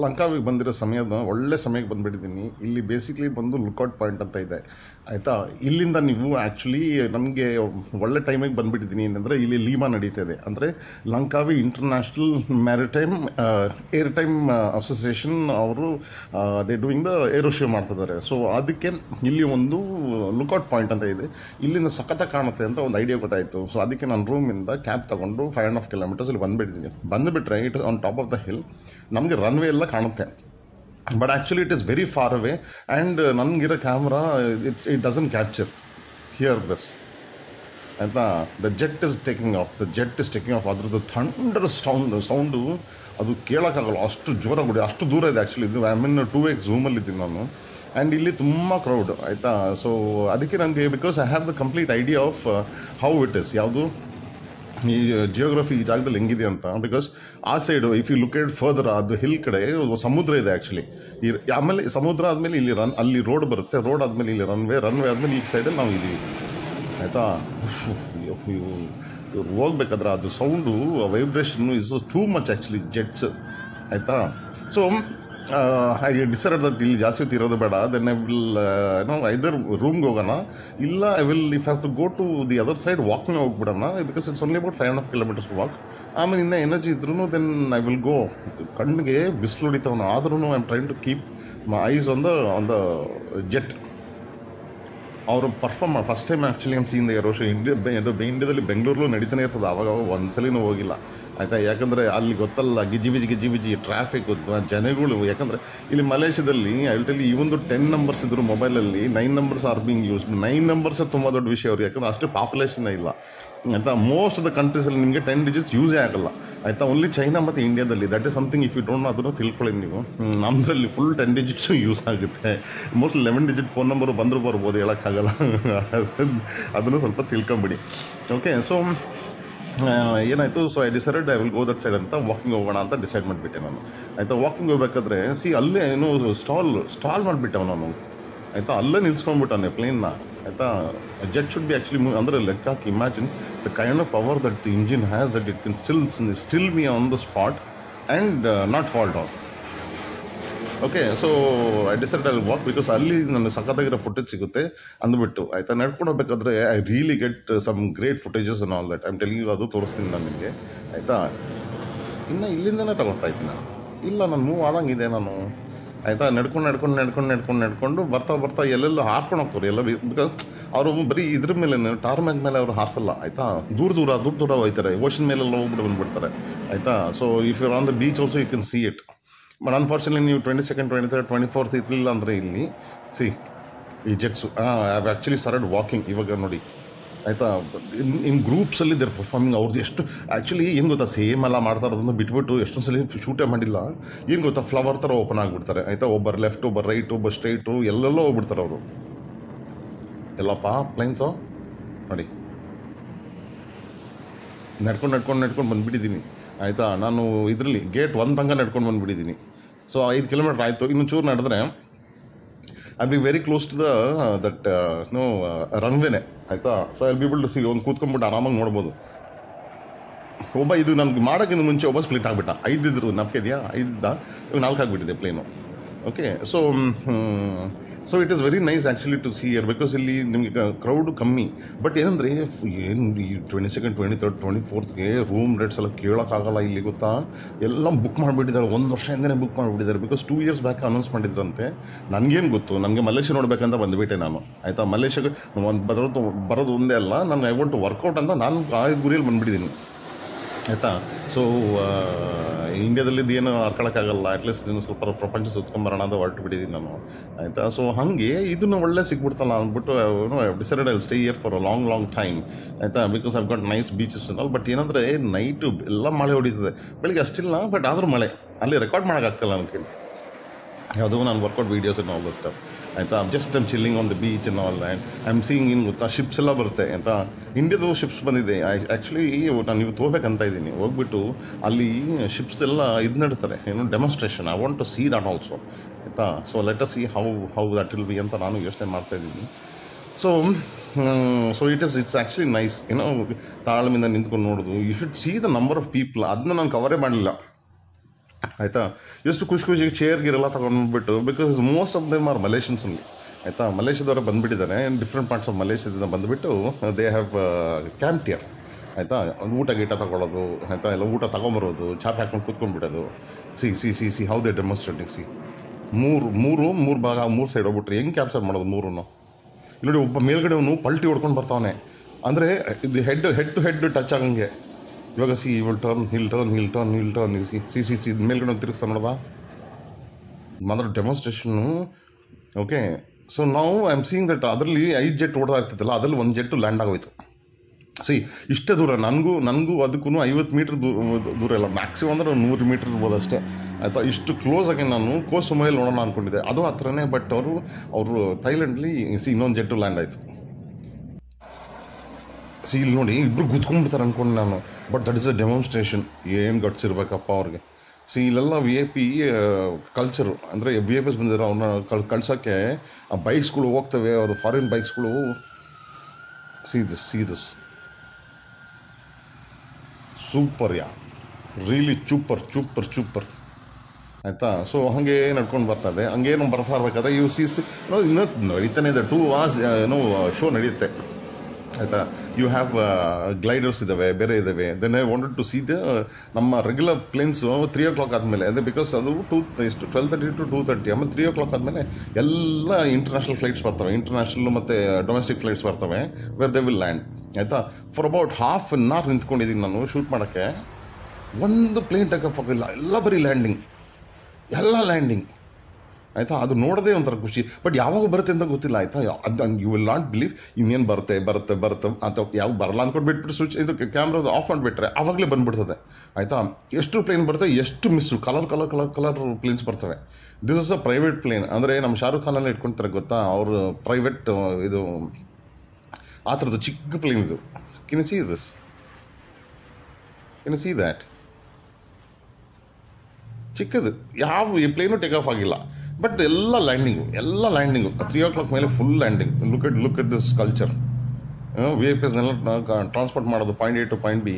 ಲಂಕಾವಿಗೆ ಬಂದಿರೋ ಸಮಯದ ಒಳ್ಳೆ ಸಮಯಕ್ಕೆ ಬಂದುಬಿಟ್ಟಿದ್ದೀನಿ. ಇಲ್ಲಿ ಬೇಸಿಕ್ಲಿ ಬಂದು ಲುಕ್ಔಟ್ ಪಾಯಿಂಟ್ ಅಂತ ಇದೆ ಆಯಿತಾ. ಇಲ್ಲಿಂದ ನೀವು ಆ್ಯಕ್ಚುಲಿ ನನಗೆ ಒಳ್ಳೆ ಟೈಮಿಗೆ ಬಂದುಬಿಟ್ಟಿದ್ದೀನಿ ಏನಂದರೆ ಇಲ್ಲಿ ಲೀಮಾ ನಡೀತಾ ಇದೆ. ಅಂದರೆ Langkawi international maritime airtime association ಅವರು they doing the aero show ಮಾಡ್ತಿದ್ದಾರೆ. ಸೊ ಅದಕ್ಕೆ ಇಲ್ಲಿ ಒಂದು ಲುಕ್ಔಟ್ ಪಾಯಿಂಟ್ ಅಂತ ಇದೆ, ಇಲ್ಲಿಂದ ಸಖತ್ತಾಗಿ ಕಾಣುತ್ತೆ ಅಂತ ಒಂದು ಐಡಿಯಾ ಗೊತ್ತಾಯಿತು. ಸೊ ಅದಕ್ಕೆ ನಾನು ರೂಮಿಂದ ಕ್ಯಾಬ್ ತೊಗೊಂಡು 5.5 ಕಿಲೋಮೀಟರ್ಸ್ ಇಲ್ಲಿ ಬಂದುಬಿಟ್ಟಿದ್ದೀನಿ. ಬಂದುಬಿಟ್ರೆ it on top of the hill, ನಮಗೆ ರನ್ವೇ ಎಲ್ಲ ಕಾಣುತ್ತೆ. But actually it is very far away and ನನಗಿರೋ camera it doesn't capture here this ಆಯಿತಾ. The jet is taking off ಅದ್ರದ್ದು ಥಂಡರ್ ಸೌಂಡು ಅದು ಕೇಳೋಕ್ಕಾಗಲ್ಲ, ಅಷ್ಟು ಜೋರಾಗಿ ಅಷ್ಟು ದೂರ ಇದೆ. ಆ್ಯಕ್ಚುಲಿ ಇದು ಐ ಮೀನ್ 2x ಝೂಮಲ್ಲಿದ್ದೀನಿ ನಾನು. ಆ್ಯಂಡ್ ಇಲ್ಲಿ ತುಂಬ ಕ್ರೌಡ್ ಆಯಿತಾ. ಸೊ ಅದಕ್ಕೆ ನನಗೆ because I have the complete idea of how it is, ಯಾವುದು ಈ ಜಿಯೋಗ್ರಫಿ ಈ ಜಾಗದಲ್ಲಿ ಹೆಂಗಿದೆ ಅಂತ. ಬಿಕಾಸ್ ಆ side if you look at further ಅದು ಹಿಲ್ ಕಡೆ ಸಮುದ್ರ ಇದೆ ಆ್ಯಕ್ಚುಲಿ. ಆಮೇಲೆ ಸಮುದ್ರ ಆದಮೇಲೆ ಇಲ್ಲಿ ಅಲ್ಲಿ ರೋಡ್ ಬರುತ್ತೆ, ರೋಡ್ ಆದಮೇಲೆ ಇಲ್ಲಿ ರನ್ವೇ ಆದಮೇಲೆ ಈ ಸೈಡಲ್ಲಿ ನಾವು ಇದ್ದೀವಿ ಆಯಿತಾ. ಇವ್ರು ಹೋಗ್ಬೇಕಾದ್ರೆ ಅದು sound vibration is too much actually jets ಆಯಿತಾ. ಸೊ ಐ ಡಿಸೈಡೆಡ್ ದಟ್ ಇಲ್ಲಿ ಜಾಸ್ತಿ ಹೊತ್ತು ಇರೋದು ಬೇಡ. ದೆನ್ ಐ ವಿಲ್ ಐದರ್ ರೂಮ್ಗೆ ಹೋಗೋಣ, ಇಲ್ಲ I will if have to go to the other side ವಾಕ್ನೇ ಹೋಗ್ಬಿಡೋಣ. Because it's only about 5.5 kilometres walk. ಆಮೇಲೆ ಇನ್ನೂ ಎನರ್ಜಿ ಇದ್ರೂ ದೆನ್ ಐ ವಿಲ್ ಗೋ. ಕಣ್ಣಿಗೆ ಬಿಸಿಲು ಹೊಡಿತಾವನು, ಆದ್ರೂ I am train to keep my eyes on the jet. ಅವರು perform first time actually I'm seen the aero show. ಇಂಡಿಯಾದಲ್ಲಿ ಬೆಂಗಳೂರಲ್ಲೂ ನಡೀತಾನೆ ಇರ್ತದೆ, ಆವಾಗ ಒಂದ್ಸಲಿನೂ ಹೋಗಿಲ್ಲ ಆಯಿತಾ. ಯಾಕಂದರೆ ಅಲ್ಲಿ ಗೊತ್ತಲ್ಲ ಗಿಜಿ ಟ್ರಾಫಿಕ್ ಜನಗಳು. ಯಾಕಂದರೆ ಇಲ್ಲಿ ಮಲೇಷ್ಯಾದಲ್ಲಿ ಐ ವಿಲ್ ಟೆಲ್ ಯು, ಇವೊಂದು 10 ನಂಬರ್ಸ್ ಇದ್ರು ಮೊಬೈಲಲ್ಲಿ 9 numbers are being used. 9 numbers ತುಂಬ ದೊಡ್ಡ ವಿಷಯ ಅವ್ರು, ಯಾಕಂದರೆ ಅಷ್ಟು ಪಾಪ್ಯುಲೇಷನ್ ಇಲ್ಲ ಆಯಿತಾ. ಮೋಸ್ಟ್ ಆಫ್ ದ ಕಂಟ್ರೀಸಲ್ಲಿ ನಿಮಗೆ 10 ಡಿಜಿಟ್ಸ್ ಯೂಸೇ ಆಗಲ್ಲ ಆಯಿತಾ. ಓನ್ಲಿ ಚೈನಾ ಮತ್ತು ಇಂಡಿಯಾದಲ್ಲಿ that is something if you don't know, ಅದನ್ನು ತಿಳ್ಕೊಳ್ಳಿ ನೀವು. ನಮ್ಮದ್ರಲ್ಲಿ ಫುಲ್ 10 ಡಿಜಿಟ್ಸು ಯೂಸ್ ಆಗುತ್ತೆ. ಮೋಸ್ಟ್ಲಿ 11 ಡಿಜಿಟ್ ಫೋನ್ ನಂಬರು ಬಂದರೂ ಬರ್ಬೋದು, ಹೇಳೋಕ್ಕಾಗಲ್ಲ. ಅದನ್ನು ಸ್ವಲ್ಪ ತಿಳ್ಕೊಂಬಿಡಿ ಓಕೆ. ಸೊ ಏನಾಯಿತು, so I decided I will go that side ಅಂತ ವಾಕಿಂಗ್ ಹೋಗೋಣ ಅಂತ ಡಿಸೈಡ್ ಮಾಡಿಬಿಟ್ಟೆ ನಾನು ಆಯಿತಾ. ವಾಕಿಂಗ್ ಹೋಗ್ಬೇಕಾದ್ರೆ ಅಲ್ಲೇ ಏನು ಸ್ಟಾಲ್ ಮಾಡಿಬಿಟ್ಟೆ ನಾನು ಆಯಿತಾ. ಅಲ್ಲೇ ನಿಲ್ಸ್ಕೊಂಡ್ಬಿಟ್ಟಾನೆ ಪ್ಲೇನ್ನ ಆಯಿತಾ. ಜೆಟ್ ಶುಡ್ ಬಿ ಆ್ಯಕ್ಚುಲಿ ಅಂದರೆ ಲೆಕ್ಕ ಹಾಕಿ imagine the kind of power that the engine has, that it can still be on the spot and not fall down. Okay. So I decide I walk because ಅಲ್ಲಿ ನನಗೆ ಸಖತ್ತಾಗಿರೋ footage ಸಿಗುತ್ತೆ ಅಂದ್ಬಿಟ್ಟು ಆಯಿತಾ. ನಡ್ಕೊಂಡು ಹೋಗ್ಬೇಕಾದ್ರೆ I really get some great footages on all that. I am telling you, ಅದು ತೋರಿಸ್ತೀನಿ ನಾನು ನಿಮಗೆ ಆಯಿತಾ. ಇನ್ನು ಇಲ್ಲಿಂದನೇ ತಗೊಳ್ತಾ ಇದ್ದೀನಿ ನಾನು, ಇಲ್ಲ ನಾನು ಮೂವ್ ಆದಂಗಿದೆ ನಾನು ಆಯಿತಾ. ನಡ್ಕೊಂಡು ಬರ್ತಾ ಎಲ್ಲೆಲ್ಲ ಹಾರ್ಕೊಂಡು ಹೋಗ್ತಾರೆ ಎಲ್ಲ. ಬಿಕಾಸ್ ಅವರು ಬರೀ ಇದ್ರ ಮೇಲೆ ಟಾರ್ಮ್ಯಾಕ್ ಮೇಲೆ ಅವರು ಹಾರಿಸಲ್ಲ ಆಯಿತಾ. ದೂರ ಹೋಗ್ತಾರೆ, ಓಷನ್ ಮೇಲೆಲ್ಲ ಹೋಗ್ಬಿಟ್ಟು ಬಂದುಬಿಡ್ತಾರೆ ಆಯಿತಾ. So if you on the beach also you can see it. But unfortunately ನೀವು 22nd, 23rd, 24th ಇರಲಿಲ್ಲ ಅಂದರೆ ಇಲ್ಲಿ ಈ jets I have actually started walking ಇವಾಗ ನೋಡಿ ಆಯಿತಾ. ಇನ್ ಗ್ರೂಪ್ಸಲ್ಲಿ ದೇರ್ ಪರ್ಫಾರ್ಮಿಂಗ್. ಅವ್ರದ್ದು ಎಷ್ಟು ಆ್ಯಕ್ಚುಲಿ ಏನು ಗೊತ್ತಾ, ಸೇಮ್ ಎಲ್ಲ ಮಾಡ್ತಾ ಇರೋದನ್ನು ಬಿಟ್ಬಿಟ್ಟು ಎಷ್ಟೊಂದು ಸಲ ಶೂಟೇ ಮಾಡಿಲ್ಲ. ಏನು ಗೊತ್ತಾ, ಫ್ಲವರ್ ಥರ ಓಪನ್ ಆಗಿಬಿಡ್ತಾರೆ ಆಯಿತಾ. ಒಬ್ಬರು ಲೆಫ್ಟ್, ಒಬ್ಬರು ರೈಟ್, ಒಬ್ಬರು ಸ್ಟ್ರೈಟು, ಎಲ್ಲೆಲ್ಲೋ ಹೋಗ್ಬಿಡ್ತಾರೆ ಅವರು ಎಲ್ಲಪ್ಪ ಪ್ಲೈನ್ಸು ನೋಡಿ. ನಡ್ಕೊಂಡು ಬಂದುಬಿಟ್ಟಿದ್ದೀನಿ ಆಯಿತಾ. ನಾನು ಇದರಲ್ಲಿ ಗೇಟ್ 1 ತನಕ ನಡ್ಕೊಂಡು ಬಂದುಬಿಟ್ಟಿದ್ದೀನಿ. ಸೊ 5 ಕಿಲೋಮೀಟ್ರ್ ಆಯಿತು. ಇನ್ನು ಚೂರು ನಡೆದ್ರೆ I be very close to that ರನ್ವೇನೆ ಆಯಿತಾ. So I be able to see, ಒಂದು ಕೂತ್ಕೊಂಡ್ಬಿಟ್ಟು ಆರಾಮಾಗಿ ನೋಡ್ಬೋದು. ಇದು ನನಗೆ ಮಾಡೋಕ್ಕಿಂತ ಮುಂಚೆ ಒಬ್ಬ ಸ್ಪ್ಲಿಟ್ ಆಗಿಬಿಟ್ಟ. 5 ಇದ್ರು, ನಂಬಿಕೆ ಇದೆಯಾ, 5 ಇವಾಗ 4 ಆಗಿಬಿಟ್ಟಿದೆ plane okay. So it is very nice actually to see here because ಇಲ್ಲಿ ನಿಮಗೆ ಕ್ರೌಡು ಕಮ್ಮಿ. ಬಟ್ ಏನಂದರೆ ಈ 22nd, 23rd, 24th room rates ಎಲ್ಲ ಕೇಳೋಕ್ಕಾಗಲ್ಲ ಇಲ್ಲಿ ಗೊತ್ತಾ. ಎಲ್ಲ ಬುಕ್ ಮಾಡಿಬಿಟ್ಟಿದ್ದಾರೆ, 1 ವರ್ಷದಿಂದನೇ ಬುಕ್ ಮಾಡಿಬಿಟ್ಟಿದ್ದಾರೆ. ಬಿಕಾಸ್ 2 years ಬ್ಯಾಕ್ ಅನೌನ್ಸ್ ಮಾಡಿದ್ರಂತೆ. ನನಗೇನು ಗೊತ್ತು, ನನಗೆ ಮಲೇಷ್ಯಾ ನೋಡಬೇಕಂತ ಬಂದುಬಿಟ್ಟೆ ನಾನು ಆಯಿತಾ. ಮಲೇಷ್ಯಾಗೆ ಬರೋದು ಒಂದೇ ಅಲ್ಲ, ನನಗೆ ಐ ವಾಂಟ್ ಟು ವರ್ಕೌಟ್ ಅಂತ ನಾನು ಆ ಗುರಿಯಲ್ಲಿ ಬಂದುಬಿಟ್ಟಿದ್ದೀನಿ ಆಯಿತಾ. ಸೊ ಇಂಡಿಯಾದಲ್ಲಿದ್ದು ಏನು ಹರ್ಕೊಳಕ್ಕಾಗಲ್ಲ, ಅಟ್ಲೀಸ್ಟ್ ನೀನು ಸ್ವಲ್ಪ ಪ್ರಪಂಚ ಸುತ್ಕೊಂಬರೋಣ ಅಂತ ಹೊರಟು ಬಿಟ್ಟಿದ್ದೀನಿ ನಾನು ಆಯಿತಾ. ಸೊ ಹಾಗೆ ಇದನ್ನು ಒಳ್ಳೆ ಸಿಗ್ಬಿಡ್ತಲ್ಲ ಅಂದ್ಬಿಟ್ಟು decided I will stay here for a long time ಆಯಿತಾ. Because I've got nice beaches ಅಲ್ಲ. ಬಟ್ ಏನಂದರೆ ನೈಟು ಎಲ್ಲ ಮಳೆ ಹೊಡಿತದೆ, ಬೆಳಿಗ್ಗೆ ಅಷ್ಟಿಲ್ಲ. ಬಟ್ ಆದರೂ ಮಳೆ ಅಲ್ಲಿ ರೆಕಾರ್ಡ್ ಮಾಡೋಕ್ಕಾಗ್ತಿಲ್ಲ ನನಗೆ ಯಾವುದೋ ನಾನು workout videos and all the stuff ಆಯಿತಾ. Just I'm chilling on the beach and all and I am seeing in ಗೊತ್ತಾ ಶಿಪ್ಸ್ ಎಲ್ಲ ಬರುತ್ತೆ ಆಯಿತಾ. ಇಂಡಿಯಾದು ಶಿಪ್ಸ್ ಬಂದಿದೆ ಆ್ಯಕ್ಚುಲಿ. ನಾನು ಇವತ್ತು ಹೋಗ್ಬೇಕಂತ ಇದ್ದೀನಿ, ಹೋಗ್ಬಿಟ್ಟು ಅಲ್ಲಿ ಶಿಪ್ಸ್ ಎಲ್ಲ ಇದು ನಡ್ತಾರೆ ಏನು demonstration. I want to see that also ಆಯಿತಾ. So let us see how that will be ಅಂತ ನಾನು ಯೋಚನೆ ಮಾಡ್ತಾಯಿದ್ದೀನಿ. ಸೊ ಇಟ್ಸ್ ಆ್ಯಕ್ಚುಲಿ ನೈಸ್ ಏನೋ ತಾಳ್ಮೆಯಿಂದ ನಿಂತ್ಕೊಂಡು ನೋಡೋದು. You should see the number of people. ಅದನ್ನ ನಾನು ಕವರೇ ಮಾಡಲಿಲ್ಲ ಆಯಿತಾ. ಎಷ್ಟು ಖುಷಿ ಖುಷಿಗೆ ಚೇರ್ಗಿರೆಲ್ಲ ತೊಗೊಂಡ್ಬಿಟ್ಟು, because most of them are Malaysians only. ಆಯಿತಾ, ಮಲೇಷ್ಯಾದವರೇ ಬಂದುಬಿಟ್ಟಿದ್ದಾರೆ, ಡಿಫ್ರೆಂಟ್ ಪಾರ್ಟ್ಸ್ ಆಫ್ ಮಲೇಷ್ಯಾದಿಂದ ಬಂದುಬಿಟ್ಟು ದೇ ಹ್ಯಾವ್ ಕ್ಯಾಂಪ್ ಹಿಯರ್. ಆಯಿತಾ, ಒಂದು ಊಟ ಗೀಟ ತೊಗೊಳೋದು, ಆಯಿತಾ, ಎಲ್ಲ ಊಟ ತೊಗೊಂಬರೋದು, ಚಾಪೆ ಹಾಕೊಂಡು ಕೂತ್ಕೊಂಡ್ಬಿಡೋದು. See how they demonstrating. ಮೂರು ಭಾಗ, 3 ಸೈಡ್ ಹೋಗ್ಬಿಟ್ರೆ ಹೆಂಗೆ ಕ್ಯಾಪ್ಚರ್ ಮಾಡೋದು ಮೂರೂ? ಇಲ್ಲಿ ನೋಡಿ, ಒಬ್ಬ ಮೇಲ್ಗಡೆಯವನು ಪಲ್ಟಿ ಹೊಡ್ಕೊಂಡು ಬರ್ತಾವನೆ, ಅಂದರೆ ಇದು ಹೆಡ್ ಟು ಹೆಡ್ ಟಚ್ ಆಗಂಗೆ. ಇವಾಗ ಹಿಲ್ ಟರ್ನ್ ಸಿ ಮೇಲ್ಗಡೆ ತಿರುಗಿಸ್ತಾ ನೋಡೋದಾ ಮಾತ್ರ ಡೆಮಾನ್ಸ್ಟ್ರೇಷನ್ನು. ಓಕೆ, ಸೊ ನಾವು ಐ ಆಮ್ ಸೀಯಿಂಗ್ ದಟ್ ಅದರಲ್ಲಿ 5 ಜೆಟ್ ಓಡ್ತಾ ಇರ್ತಿತ್ತಲ್ಲ, ಅದರಲ್ಲಿ 1 ಜೆಟ್ಟು ಲ್ಯಾಂಡ್ ಆಗೋಯ್ತು. ಇಷ್ಟೇ ದೂರ, ನನಗೂ ಅದಕ್ಕೂ 50 ಮೀಟ್ರ್ ದೂರ ಇಲ್ಲ, ಮ್ಯಾಕ್ಸಿಮಮ್ ಅಂದರೆ 100 ಮೀಟ್ರ್ ಇರ್ಬೋದು ಅಷ್ಟೇ. ಆಯಿತಾ, ಇಷ್ಟು ಕ್ಲೋಸ್ ಆಗಿ ನಾನು ಕೋಸುಮೈಲ್ ನೋಡೋಣ ಅಂದ್ಕೊಂಡಿದ್ದೆ, ಅದು ಹತ್ರನೇ. ಬಟ್ ಅವರು ಥೈಲ್ಯಾಂಡ್ಲಿ ಇನ್ನೊಂದು ಜೆಟ್ಟು ಲ್ಯಾಂಡ್ ಆಯಿತು. ಇಲ್ಲಿ ನೋಡಿ, ಇಬ್ಬರು ಗುದ್ಕೊಂಡ್ಬಿಡ್ತಾರೆ ಅಂದ್ಕೊಂಡು ನಾನು. But that is a demonstration. ಏನು ಗಟ್ಸ್ ಇರಬೇಕಪ್ಪ ಅವ್ರಿಗೆ. ಇಲ್ಲೆಲ್ಲ VIP ಕಲ್ಚರು, ಅಂದರೆ VIPs ಬಂದಿರೋ ಅವ್ರನ್ನ ಕಳ್ಸೋಕ್ಕೆ ಆ ಬೈಕ್ಸ್ಗಳು ಹೋಗ್ತವೆ, ಅದು ಫಾರಿನ್ ಬೈಕ್ಸ್ಗಳು. ಸಿ ದಿಸ್ ಸೂಪರ್ ರಿಯಲಿ ಚೂಪರ್. ಆಯಿತಾ, ಸೊ ಹಾಗೆ ನಡ್ಕೊಂಡು ಬರ್ತದೆ. ಹಂಗೇನು ಬರ್ತಾ ಇರಬೇಕಾದ್ರೆ ಇನ್ನೂ ನಡೀತಾನೆ ಇದೆ. 2 hours ಶೋ ನಡೆಯುತ್ತೆ. ಆಯಿತಾ, ಯು ಹ್ಯಾವ್ ಗ್ಲೈಡರ್ಸ್ ಇದ್ದಾವೆ, ಬೇರೆ ಇದ್ದಾವೆ. Then I wanted to see ನಮ್ಮ ರೆಗ್ಯುಲರ್ ಪ್ಲೇನ್ಸು 3 o'clock ಆದಮೇಲೆ, ಅದೇ ಬಿಕಾಸ್ ಅದು 12:30 to 2:30. ಆಮೇಲೆ 3 o'clock ಆದಮೇಲೆ ಎಲ್ಲ ಇಂಟರ್ನ್ಯಾಷನಲ್ ಫ್ಲೈಟ್ಸ್ ಬರ್ತವೆ, ಇಂಟರ್ನ್ಯಾಷನಲ್ ಮತ್ತು ಡೊಮೆಸ್ಟಿಕ್ ಫ್ಲೈಟ್ಸ್ ಬರ್ತವೆ, ವೇರ್ ದೇ ವಿಲ್ ಲ್ಯಾಂಡ್. ಆಯಿತಾ, ಫಾರ್ ಅಬೌಟ್ ½ an hour ನಿಂತ್ಕೊಂಡಿದ್ದೀನಿ ನಾನು ಶೂಟ್ ಮಾಡೋಕ್ಕೆ. ಒಂದು ಪ್ಲೇನ್ ಟೇಕ್ ಆಫ್ ಆಗಿಲ್ಲ, ಎಲ್ಲ ಬರೀ ಲ್ಯಾಂಡಿಂಗ್. ಆಯಿತಾ, ಅದು ನೋಡೋದೇ ಒಂಥರ ಖುಷಿ. ಬಟ್ ಯಾವಾಗ ಬರುತ್ತೆ ಅಂತ ಗೊತ್ತಿಲ್ಲ. ಆಯಿತಾ, ಅದು ಯು ವಿಲ್ ನಾಟ್ ಬಿಲೀವ್. ಇನ್ನೇನು ಬರುತ್ತೆ ಅಂತ ಯಾವಾಗ ಬರಲ್ಲ ಅಂದ್ಕೊಂಡು ಬಿಟ್ಬಿಟ್ಟು ಸ್ವಿಚ್ ಇದು ಕ್ಯಾಮ್ರಾದ ಆಫ್ ಮಾಡಿಬಿಟ್ರೆ ಆವಾಗಲೇ ಬಂದುಬಿಡ್ತದೆ. ಆಯಿತಾ, ಎಷ್ಟು ಪ್ಲೇನ್ ಬರ್ತವೆ, ಎಷ್ಟು ಮಿಸ್ಸು, ಕಲರ್ ಪ್ಲೇನ್ಸ್ ಬರ್ತವೆ. This is a private plane. ಅಂದರೆ ನಮ್ಮ ಶಾರುಖ್ ಖಾನೆಲ್ಲ ಇಟ್ಕೊಳ್ತಾರೆ ಗೊತ್ತಾ, ಅವರು ಪ್ರೈವೇಟ್ ಇದು ಆ ಥರದ್ದು ಚಿಕ್ಕ ಪ್ಲೇನ್ ಇದು. ಕೆನ್ ಯು ಸಿ ದ್ಯಾಟ್ ಚಿಕ್ಕದು. ಯಾವ ಈ ಪ್ಲೇನು ಟೇಕ್ ಆಫ್ ಆಗಿಲ್ಲ, ಬಟ್ ಎಲ್ಲ ಲ್ಯಾಂಡಿಂಗು 3 o'clock ಮೇಲೆ full landing. Look at this culture. VIPsನೆಲ್ಲ ಟ್ರಾನ್ಸ್ಪೋರ್ಟ್ ಮಾಡೋದು point A to point B.